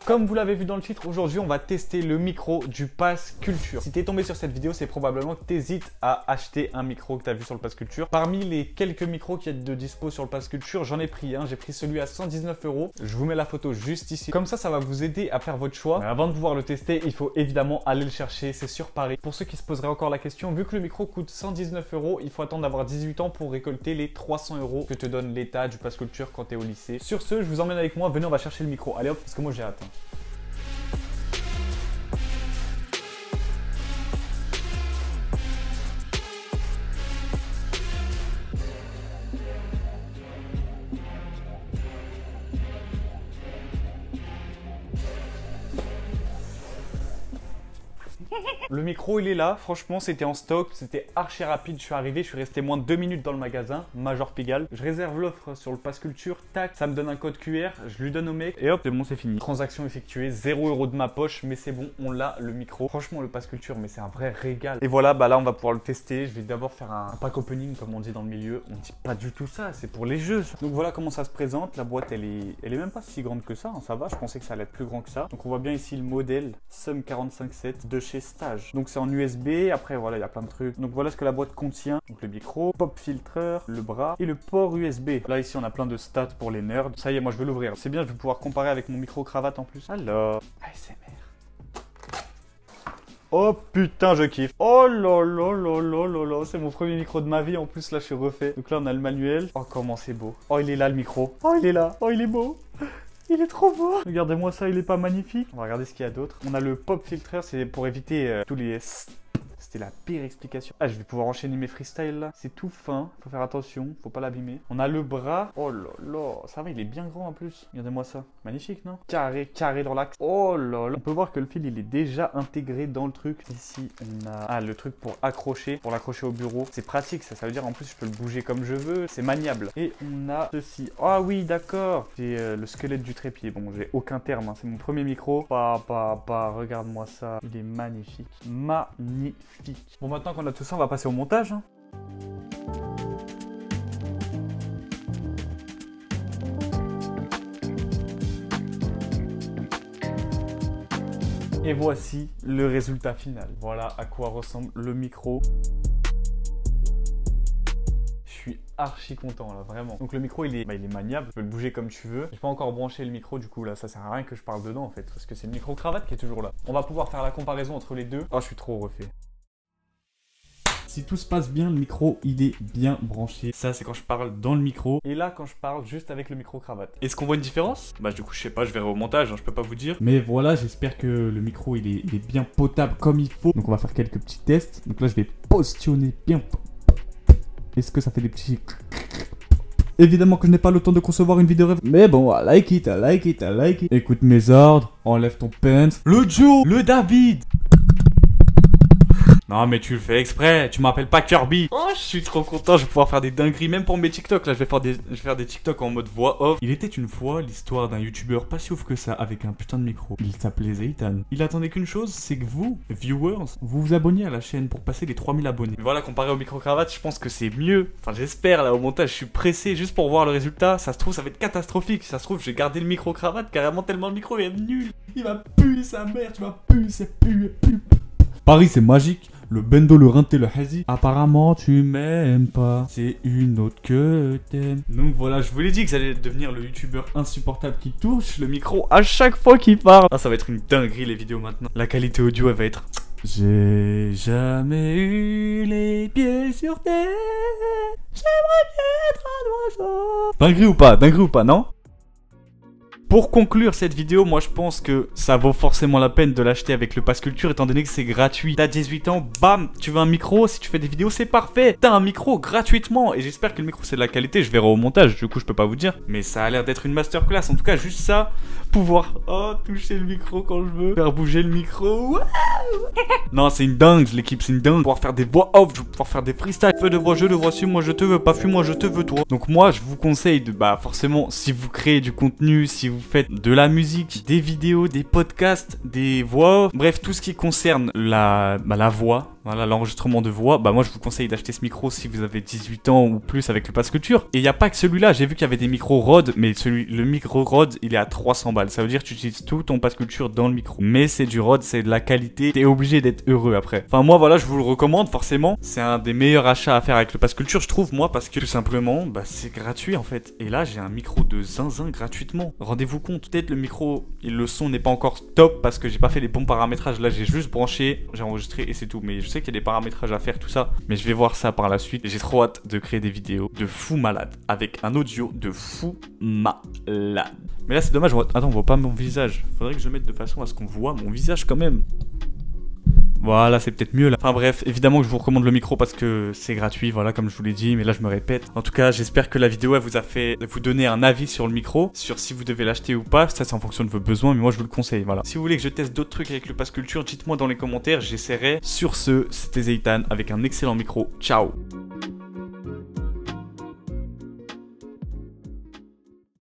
Comme vous l'avez vu dans le titre, aujourd'hui on va tester le micro du Pass Culture. Si t'es tombé sur cette vidéo, c'est probablement que t'hésites à acheter un micro que t'as vu sur le Pass Culture. Parmi les quelques micros qui est de dispo sur le Pass Culture, j'en ai pris un. J'ai pris celui à 119 €. Je vous mets la photo juste ici. Comme ça va vous aider à faire votre choix. Mais avant de pouvoir le tester, il faut évidemment aller le chercher. C'est sur Paris. Pour ceux qui se poseraient encore la question, vu que le micro coûte 119 €, il faut attendre d'avoir 18 ans pour récolter les 300 € que te donne l'État du Pass Culture quand t'es au lycée. Sur ce, je vous emmène avec moi. Venez, on va chercher le micro. Allez hop, parce que moi j'ai hâte. Le micro il est là, franchement c'était en stock, c'était archi rapide, je suis arrivé, je suis resté moins de 2 minutes dans le magasin, Major Pigalle. Je réserve l'offre sur le Pass Culture, tac, ça me donne un code QR, je lui donne au mec et hop, c'est bon, c'est fini. Transaction effectuée, 0 € de ma poche, mais c'est bon, on l'a le micro. Franchement le Pass Culture, mais c'est un vrai régal. Et voilà, bah là on va pouvoir le tester, je vais d'abord faire un pack opening comme on dit dans le milieu. On dit pas du tout ça, c'est pour les jeux ça. Donc voilà comment ça se présente, la boîte elle est même pas si grande que ça, hein, ça va, je pensais que ça allait être plus grand que ça. Donc on voit bien ici le modèle SUM 457 de chez Stage. Donc c'est en USB, après voilà il y a plein de trucs. Donc voilà ce que la boîte contient. Donc le micro, pop filter, le bras et le port USB. Là ici on a plein de stats pour les nerds. Ça y est, moi je vais l'ouvrir. C'est bien, je vais pouvoir comparer avec mon micro cravate en plus. Alors, ASMR. Oh putain je kiffe. Oh là là là là là là. C'est mon premier micro de ma vie en plus, là je suis refait. Donc là on a le manuel. Oh comment c'est beau. Oh il est là le micro. Oh il est là. Oh il est beau. Il est trop beau. Regardez-moi ça, il est pas magnifique? On va regarder ce qu'il y a d'autre. On a le pop filter, c'est pour éviter tous les... C'était la pire explication. Ah, je vais pouvoir enchaîner mes freestyles là. C'est tout fin, faut faire attention, faut pas l'abîmer. On a le bras. Oh là là, ça va, il est bien grand en plus. Regardez-moi ça. Magnifique, non? Carré dans l'axe. Oh là là. On peut voir que le fil, il est déjà intégré dans le truc. Ici, on a le truc pour accrocher, pour l'accrocher au bureau. C'est pratique, ça veut dire en plus, je peux le bouger comme je veux. C'est maniable. Et on a ceci. Ah oui, d'accord. C'est le squelette du trépied. Bon, j'ai aucun terme, hein. C'est mon premier micro. Regarde-moi ça. Il est magnifique. Magnifique. Bon, maintenant qu'on a tout ça, on va passer au montage. Et voici le résultat final. Voilà à quoi ressemble le micro. Je suis archi content là, vraiment. Donc le micro il est maniable, tu peux le bouger comme tu veux. J'ai pas encore branché le micro, du coup là ça sert à rien que je parle dedans en fait, parce que c'est le micro cravate qui est toujours là. On va pouvoir faire la comparaison entre les deux. Oh, je suis trop refait. Si tout se passe bien, le micro, il est bien branché. Ça, c'est quand je parle dans le micro. Et là, quand je parle juste avec le micro cravate. Est-ce qu'on voit une différence? Bah, du coup, je sais pas, je verrai au montage, hein, je peux pas vous dire. Mais voilà, j'espère que le micro, il est bien potable comme il faut. Donc, on va faire quelques petits tests. Donc là, je vais positionner bien. Est-ce que ça fait des petits... Évidemment que je n'ai pas le temps de concevoir une vidéo rêve. Mais bon, I like it. Écoute mes ordres, enlève ton pants. Le Joe, le David. Non mais tu le fais exprès, tu m'appelles pas Kirby. Oh, je suis trop content, je vais pouvoir faire des dingueries même pour mes TikTok. Là je vais faire des TikTok en mode voix off. Il était une fois l'histoire d'un youtubeur pas si ouf que ça avec un putain de micro. Il s'appelait Zaytan. Il attendait qu'une chose, c'est que vous, viewers, vous vous abonniez à la chaîne pour passer les 3000 abonnés. Mais voilà, comparé au micro cravate, je pense que c'est mieux. Enfin j'espère, là au montage je suis pressé juste pour voir le résultat. Ça se trouve ça va être catastrophique. Ça se trouve j'ai gardé le micro cravate carrément tellement le micro est nul. Il va puer sa mère, tu vas puer, c'est puer. Paris c'est magique. Le bendo, le rinté, le hazi. Apparemment, tu m'aimes pas. C'est une autre que t'aimes. Donc voilà, je vous l'ai dit que ça allait devenir le youtubeur insupportable qui touche le micro à chaque fois qu'il parle. Ah, ça va être une dinguerie les vidéos maintenant. La qualité audio, elle va être... J'ai jamais eu les pieds sur terre. J'aimerais bien être un oiseau. Dinguerie ou pas, non? Pour conclure cette vidéo, moi je pense que ça vaut forcément la peine de l'acheter avec le Pass Culture étant donné que c'est gratuit. T'as 18 ans, bam, tu veux un micro, si tu fais des vidéos c'est parfait. T'as un micro gratuitement et j'espère que le micro c'est de la qualité, je verrai au montage, du coup je peux pas vous dire. Mais ça a l'air d'être une masterclass, en tout cas juste ça, pouvoir toucher le micro quand je veux, faire bouger le micro. Non c'est une dingue l'équipe, c'est une dingue. Pouvoir faire des voix off, je vais pouvoir faire des freestyles. Feu de voix, je le vois, suis moi je te veux, pas fuis-moi je te veux toi. Donc moi je vous conseille de, forcément si vous créez du contenu, si vous faites de la musique, des vidéos, des podcasts, des voix, bref tout ce qui concerne la voix, Voilà, l'enregistrement de voix. Bah moi je vous conseille d'acheter ce micro si vous avez 18 ans ou plus avec le pass culture. Et il n'y a pas que celui-là, j'ai vu qu'il y avait des micros Rode, mais le micro Rode il est à 300 balles. Ça veut dire que tu utilises tout ton pass culture dans le micro. Mais c'est du Rode, c'est de la qualité, t'es obligé d'être heureux après. Enfin moi voilà, je vous le recommande forcément. C'est un des meilleurs achats à faire avec le pass culture, je trouve moi, parce que tout simplement, bah c'est gratuit en fait. Et là j'ai un micro de zinzin gratuitement. Rendez-vous compte, peut-être le micro et le son n'est pas encore top parce que j'ai pas fait les bons paramétrages. Là j'ai juste branché, j'ai enregistré et c'est tout. Mais je sais qu'il y a des paramétrages à faire, tout ça. Mais je vais voir ça par la suite. Et j'ai trop hâte de créer des vidéos de fou malade. Avec un audio de fou malade. Mais là c'est dommage, attends, on voit pas mon visage. Faudrait que je le mette de façon à ce qu'on voit mon visage quand même. Voilà, c'est peut-être mieux là. Enfin bref, évidemment que je vous recommande le micro parce que c'est gratuit, voilà, comme je vous l'ai dit, mais là je me répète. En tout cas, j'espère que la vidéo elle vous a fait vous donner un avis sur le micro, sur si vous devez l'acheter ou pas. Ça c'est en fonction de vos besoins, mais moi je vous le conseille, voilà. Si vous voulez que je teste d'autres trucs avec le pass culture, dites-moi dans les commentaires, j'essaierai. Sur ce, c'était Zeitan avec un excellent micro. Ciao.